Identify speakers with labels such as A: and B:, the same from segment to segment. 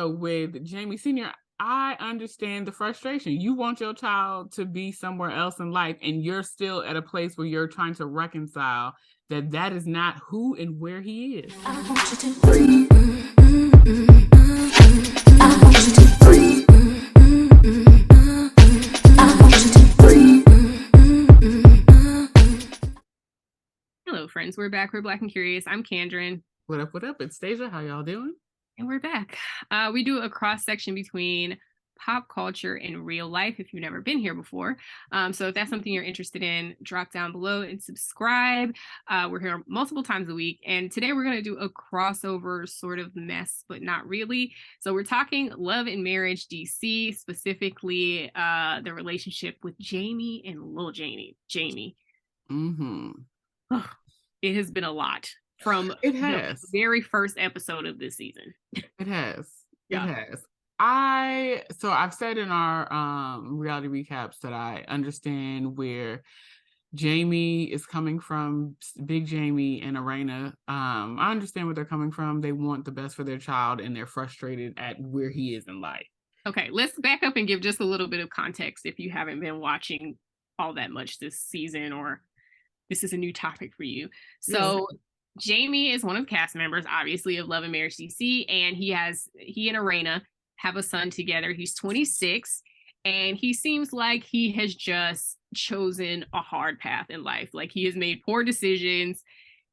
A: with Jamie Sr., I understand the frustration. You want your child to be somewhere else in life, and you're still at a place where you're trying to reconcile that that is not who and where he is. I want you to breathe. I want you to breathe. I want
B: you to breathe. Hello, friends. We're back. We're Black and Curious. I'm Kandrin.
A: What up? What up? It's Stasia. How y'all doing?
B: And we're back. We do a cross section between pop culture and real life if you've never been here before. So if that's something you're interested in, drop down below and subscribe. We're here multiple times a week. And today we're going to do a crossover sort of mess, but not really. So we're talking Love and Marriage DC, specifically the relationship with Jamie and Lil Jamie.
A: Mm-hmm.
B: Oh, it has been a lot. From the very first episode of this season.
A: It has.
B: Yeah.
A: It has. I've said in our reality recaps that I understand where Jamie is coming from, Big Jamie and Arena. I understand where they're coming from. They want the best for their child and they're frustrated at where he is in life.
B: Okay, let's back up and give just a little bit of context if you haven't been watching all that much this season or this is a new topic for you. So Jamie is one of the cast members, obviously, of Love and Marriage DC, and he and Arena have a son together. He's 26, and he seems like he has just chosen a hard path in life. Like, he has made poor decisions.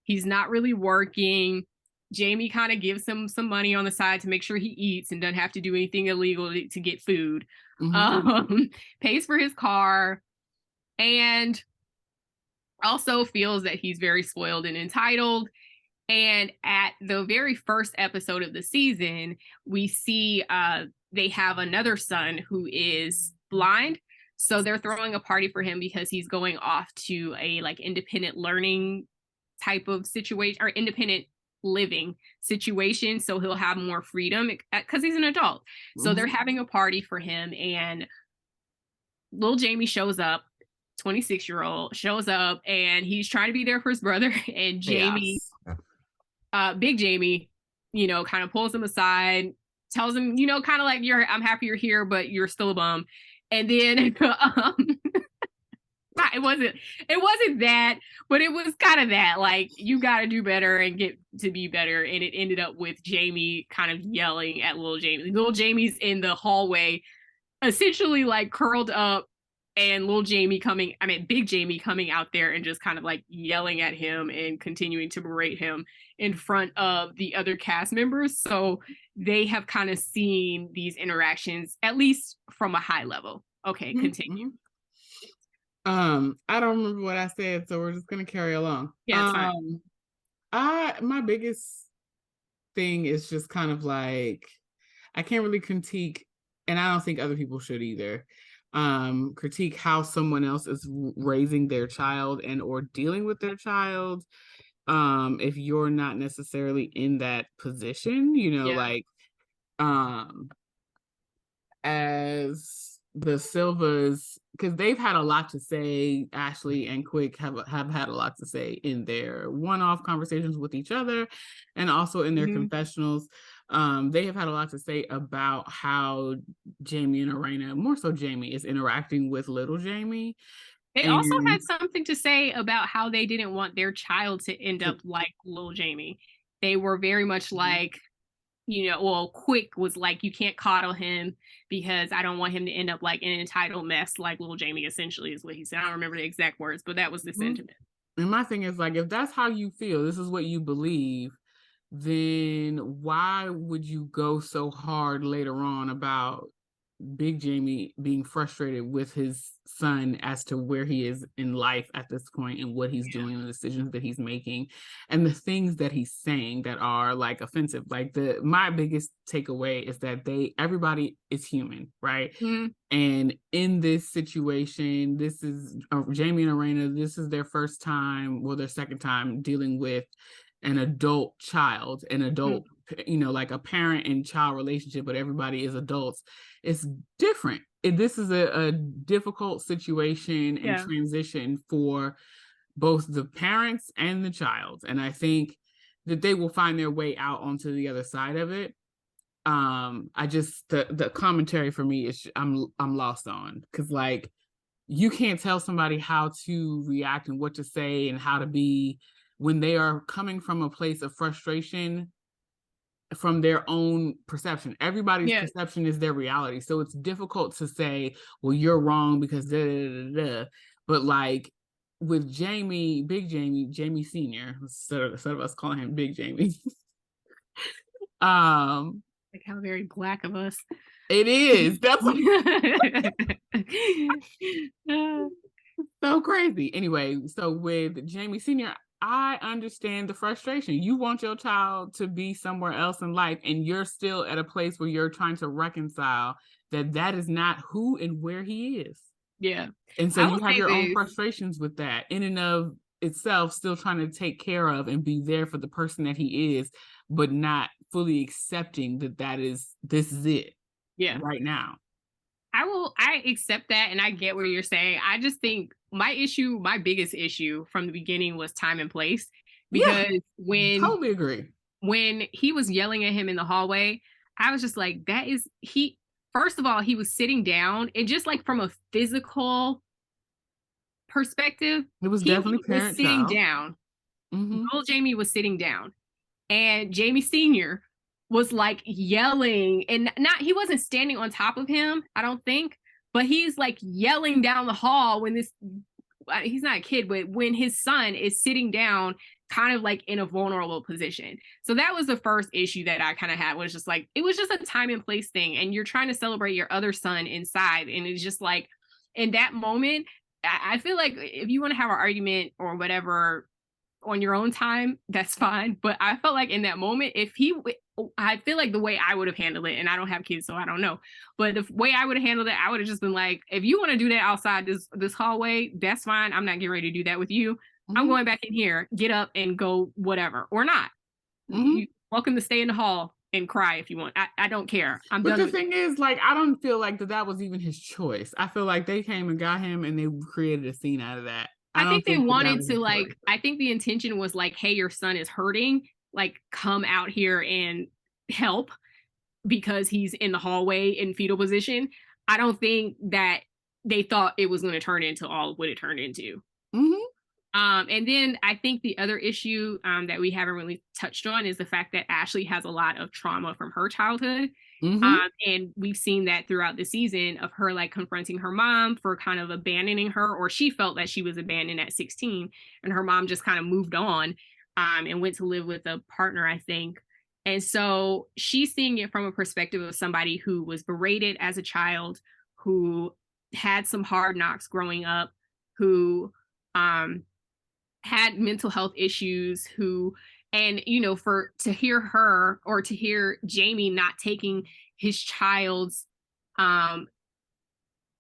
B: He's not really working. Jamie kind of gives him some money on the side to make sure he eats and doesn't have to do anything illegal to get food. Mm-hmm. Pays for his car, and also feels that he's very spoiled and entitled. And at the very first episode of the season, we see they have another son who is blind. So they're throwing a party for him because he's going off to a like independent learning type of situation or independent living situation. So he'll have more freedom because he's an adult. Mm-hmm. So they're having a party for him, and Lil Jamie shows up. 26-year-old shows up, and he's trying to be there for his brother, and Jamie, Big Jamie, kind of pulls him aside, tells him, kind of like, I'm happy you're here, but you're still a bum. And then it wasn't that, but it was kind of that, like, you got to do better and get to be better. And it ended up with Jamie kind of yelling at Lil Jamie. Lil Jamie's in the hallway, essentially like curled up, and Big Jamie coming out there and just kind of like yelling at him and continuing to berate him in front of the other cast members. So they have kind of seen these interactions, at least from a high level. Okay, continue.
A: I don't remember what I said, so we're just going to carry along.
B: Yeah, it's
A: fine. My biggest thing is just kind of like, I can't really critique, and I don't think other people should either. Critique how someone else is raising their child and or dealing with their child. If you're not necessarily in that position, like, as the Silvas, because they've had a lot to say, Ashley and Quick have had a lot to say in their one-off conversations with each other and also in their confessionals. They have had a lot to say about how Jamie and Arena, more so Jamie, is interacting with little Jamie.
B: They also had something to say about how they didn't want their child to end up like Lil Jamie. They were very much like, Quick was like, you can't coddle him because I don't want him to end up like an entitled mess like Lil Jamie, essentially, is what he said. I don't remember the exact words, but that was the sentiment.
A: And my thing is, like, if that's how you feel, this is what you believe, then why would you go so hard later on about Big Jamie being frustrated with his son as to where he is in life at this point and what he's doing, the decisions that he's making and the things that he's saying that are like offensive? Like, my biggest takeaway is that everybody is human, right? Mm-hmm. And in this situation, this is Jamie and Arena, this is their first time, their second time dealing with an adult child, like a parent and child relationship, but everybody is adults. It's different. This is a difficult situation and transition for both the parents and the child. And I think that they will find their way out onto the other side of it. I just the commentary for me is I'm lost on, because like you can't tell somebody how to react and what to say and how to be when they are coming from a place of frustration from their own perception. Everybody's perception is their reality. So it's difficult to say, well, you're wrong because da da da da. But like with Jamie, Big Jamie, Jamie Senior, instead of us calling him Big Jamie.
B: Like how very Black of us.
A: It is. That's so crazy. Anyway, so with Jamie Senior, I understand the frustration. You want your child to be somewhere else in life, and you're still at a place where you're trying to reconcile that that is not who and where he is.
B: Yeah.
A: And so you have your own frustrations with that in and of itself, still trying to take care of and be there for the person that he is, but not fully accepting that this is it.
B: Yeah.
A: Right now.
B: I accept that, and I get what you're saying. I just think my biggest issue from the beginning was time and place. Because
A: totally agree.
B: When he was yelling at him in the hallway, I was just like, first of all, he was sitting down, and just like from a physical perspective,
A: it was definitely parent
B: sitting down. Little Jamie was sitting down, and Jamie Senior was like yelling, and he wasn't standing on top of him, I don't think, but he's like yelling down the hall when he's not a kid, but when his son is sitting down kind of like in a vulnerable position. So that was the first issue that I kind of had, was just like, it was just a time and place thing, and you're trying to celebrate your other son inside, and it's just like, in that moment, I feel like if you want to have an argument or whatever on your own time, that's fine. But I felt like in that moment, I feel like the way I would have handled it, and I don't have kids, so I don't know, but the way I would have handled it, I would have just been like, if you want to do that outside this hallway, that's fine. I'm not getting ready to do that with you. I'm going back in here, get up and go whatever, or not. You're welcome to stay in the hall and cry if you want. I don't care.
A: But the thing is, like, I don't feel like that was even his choice. I feel like they came and got him, and they created a scene out of that.
B: I think they wanted to, like, I think the intention was like, hey, your son is hurting, like, come out here and help, because he's in the hallway in fetal position. I don't think that they thought it was going to turn into all what it turned into. And then I think the other issue that we haven't really touched on is the fact that Ashley has a lot of trauma from her childhood. And we've seen that throughout the season of her like confronting her mom for kind of abandoning her, or she felt that she was abandoned at 16, and her mom just kind of moved on and went to live with a partner, I think. And so she's seeing it from a perspective of somebody who was berated as a child, who had some hard knocks growing up, who had mental health issues, and to hear her, or to hear Jamie not taking his child's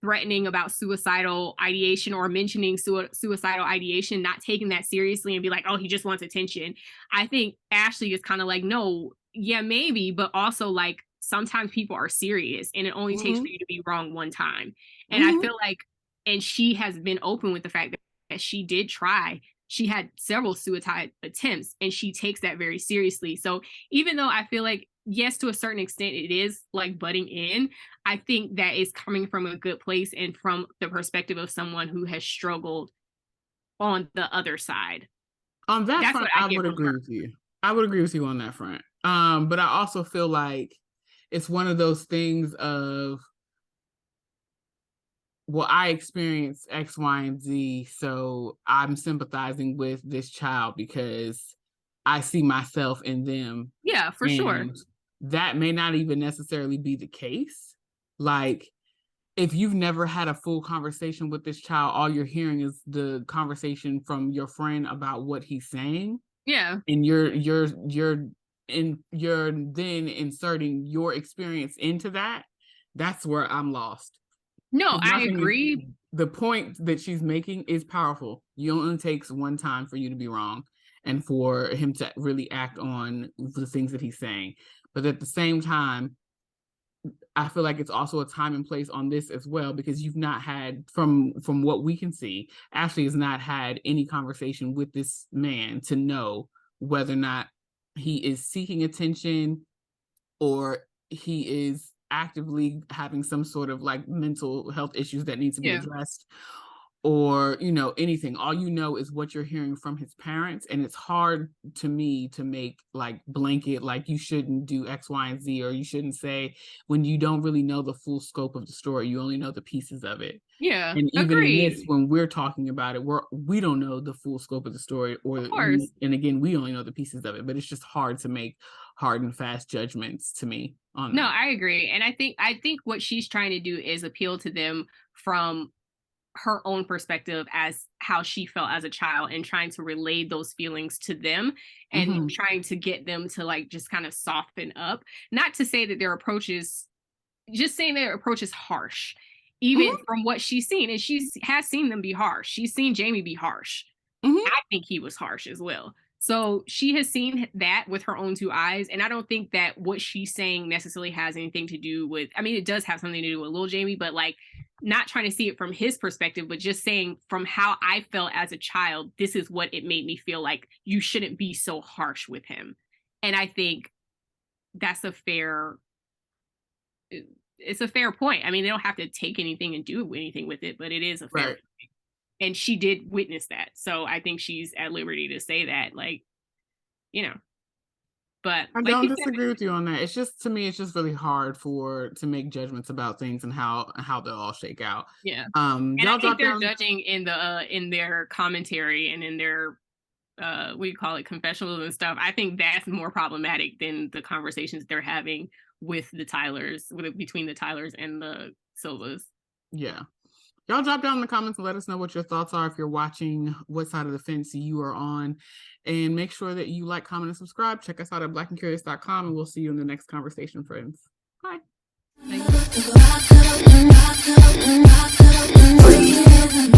B: threatening about suicidal ideation, or mentioning suicidal ideation, not taking that seriously and be like, oh, he just wants attention. I think Ashley is kind of like, no, yeah, maybe, but also like sometimes people are serious, and it only takes for you to be wrong one time. And I feel like, and she has been open with the fact that she did try. She had several suicide attempts, and she takes that very seriously. So even though I feel like, yes, to a certain extent, it is like butting in, I think that is coming from a good place and from the perspective of someone who has struggled on the other side.
A: On that front, I would agree with you. I would agree with you on that front. But I also feel like it's one of those things of, well, I experienced X, Y, and Z, so I'm sympathizing with this child because I see myself in them.
B: Yeah, for sure.
A: That may not even necessarily be the case. Like, if you've never had a full conversation with this child, all you're hearing is the conversation from your friend about what he's saying.
B: Yeah.
A: And you're then inserting your experience into that. That's where I'm lost.
B: No, I agree.
A: The point that she's making is powerful. It only takes one time for you to be wrong and for him to really act on the things that he's saying. But at the same time, I feel like it's also a time and place on this as well, because you've not had, from what we can see, Ashley has not had any conversation with this man to know whether or not he is seeking attention or he is actively having some sort of like mental health issues that need to be addressed, or anything. All is what you're hearing from his parents, and it's hard to me to make like blanket like you shouldn't do X, Y, and Z, or you shouldn't say, when you don't really know the full scope of the story. You only know the pieces of it.
B: Yeah,
A: And even in this,
B: agreed.
A: when we're talking about it, we don't know the full scope of the story,
B: Of course.
A: and again, we only know the pieces of it. But it's just hard to make hard and fast judgments to me on
B: No,
A: that.
B: I agree. And I think what she's trying to do is appeal to them from her own perspective as how she felt as a child, and trying to relay those feelings to them, and
A: Mm-hmm.
B: trying to get them to like just kind of soften up. Not to say that their approach is, just saying their approach is harsh, even
A: Mm-hmm.
B: from what she's seen. And she has seen them be harsh. She's seen Jamie be harsh.
A: Mm-hmm.
B: I think he was harsh as well. So she has seen that with her own two eyes. And I don't think that what she's saying necessarily has anything to do with, I mean, it does have something to do with little Jamie, but like not trying to see it from his perspective, but just saying from how I felt as a child, this is what it made me feel like. You shouldn't be so harsh with him. And I think that's it's a fair point. I mean, they don't have to take anything and do anything with it, but it is a fair
A: Right.
B: point. And she did witness that. So I think she's at liberty to say that, like, you know, but
A: I
B: like
A: don't
B: you said,
A: disagree with you on that. It's just, to me, it's just really hard to make judgments about things and how they'll all shake out.
B: yeah. And I
A: Y'all
B: think
A: drop
B: they're
A: down.
B: judging in their commentary and in their what do you call it, confessionals and stuff. I think that's more problematic than the conversations they're having with the Tylers, between the Tylers and the Silvas.
A: Yeah. Y'all drop down in the comments and let us know what your thoughts are if you're watching, what side of the fence you are on. And make sure that you like, comment, and subscribe. Check us out at blackandcurious.com, and we'll see you in the next conversation, friends. Bye.
B: Like,